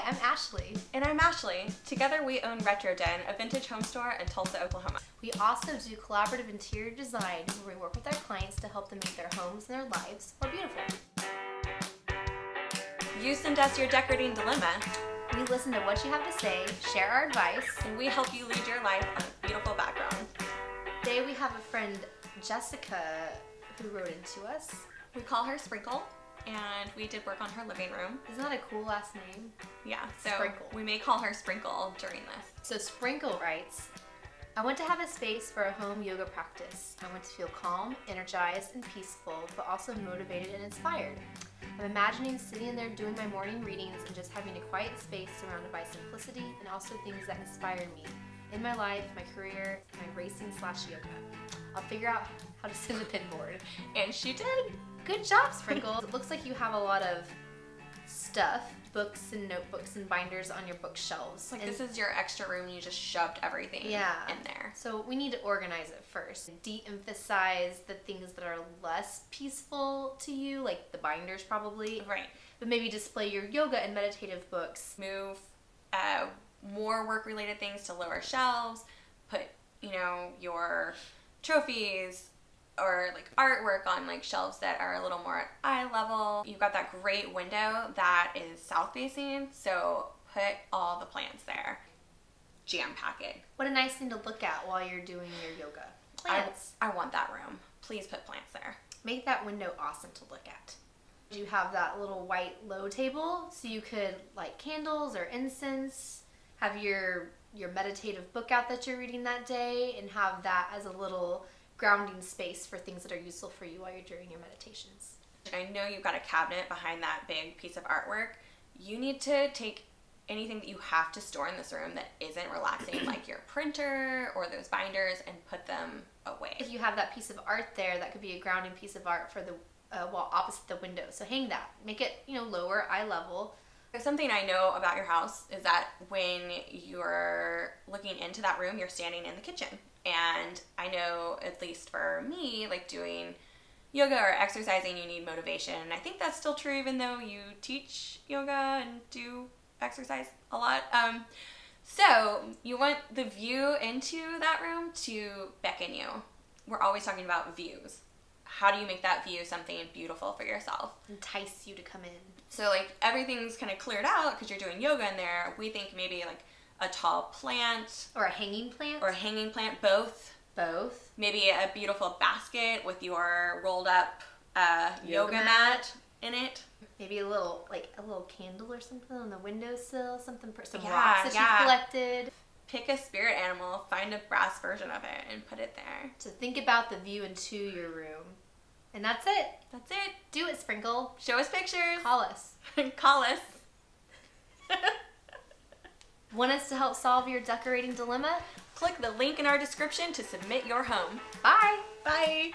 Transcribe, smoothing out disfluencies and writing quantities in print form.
I'm Ashley. And I'm Ashley. Together we own Retro Den, a vintage home store in Tulsa, Oklahoma. We also do collaborative interior design where we work with our clients to help them make their homes and their lives more beautiful. You send us your decorating dilemma. We listen to what you have to say, share our advice, and we help you lead your life on a beautiful background. Today we have a friend, Jessica, who wrote into us. We call her Sprenkel, and we did work on her living room. Isn't that a cool last name? Yeah, so Sprenkel. We may call her Sprinkle during this. So Sprenkel writes, I want to have a space for a home yoga practice. I want to feel calm, energized, and peaceful, but also motivated and inspired. I'm imagining sitting in there doing my morning readings and just having a quiet space surrounded by simplicity and also things that inspire me in my life, my career, my racing/yoga. I'll figure out how to send the pin board. And she did. Good job, Sprinkle. It looks like you have a lot of stuff, books and notebooks and binders on your bookshelves. Like this is your extra room, you just shoved everything in there. So we need to organize it first. De-emphasize the things that are less peaceful to you, like the binders probably. Right. But maybe display your yoga and meditative books. Move more work-related things to lower shelves. Put, you know, your trophies or like artwork on like shelves that are a little more at eye level. You've got that great window that is south facing, so put all the plants there. Jam pack it. What a nice thing to look at while you're doing your yoga. Plants. I want that room. Please put plants there. Make that window awesome to look at. You have that little white low table so you could light candles or incense, have your meditative book out that you're reading that day, and have that as a little grounding space for things that are useful for you while you're doing your meditations. I know you've got a cabinet behind that big piece of artwork. You need to take anything that you have to store in this room that isn't relaxing, like your printer or those binders, and put them away. If you have that piece of art there, that could be a grounding piece of art for the wall opposite the window. So hang that. Make it, you know, lower, eye level. Something I know about your house is that when you're looking into that room, you're standing in the kitchen. And I know, at least for me, like doing yoga or exercising, you need motivation. And I think that's still true even though you teach yoga and do exercise a lot. So you want the view into that room to beckon you. We're always talking about views. How do you make that view something beautiful for yourself? Entice you to come in. So like everything's kind of cleared out because you're doing yoga in there. We think maybe like a tall plant. Or a hanging plant. Or a hanging plant, both. Both. Maybe a beautiful basket with your rolled up yoga mat in it. Maybe a little candle or something on the windowsill, some rocks that you you've collected. Pick a spirit animal, find a brass version of it, and put it there. So think about the view into your room. And that's it. That's it. Do it, Sprinkle. Show us pictures. Call us. Call us. Want us to help solve your decorating dilemma? Click the link in our description to submit your home. Bye. Bye.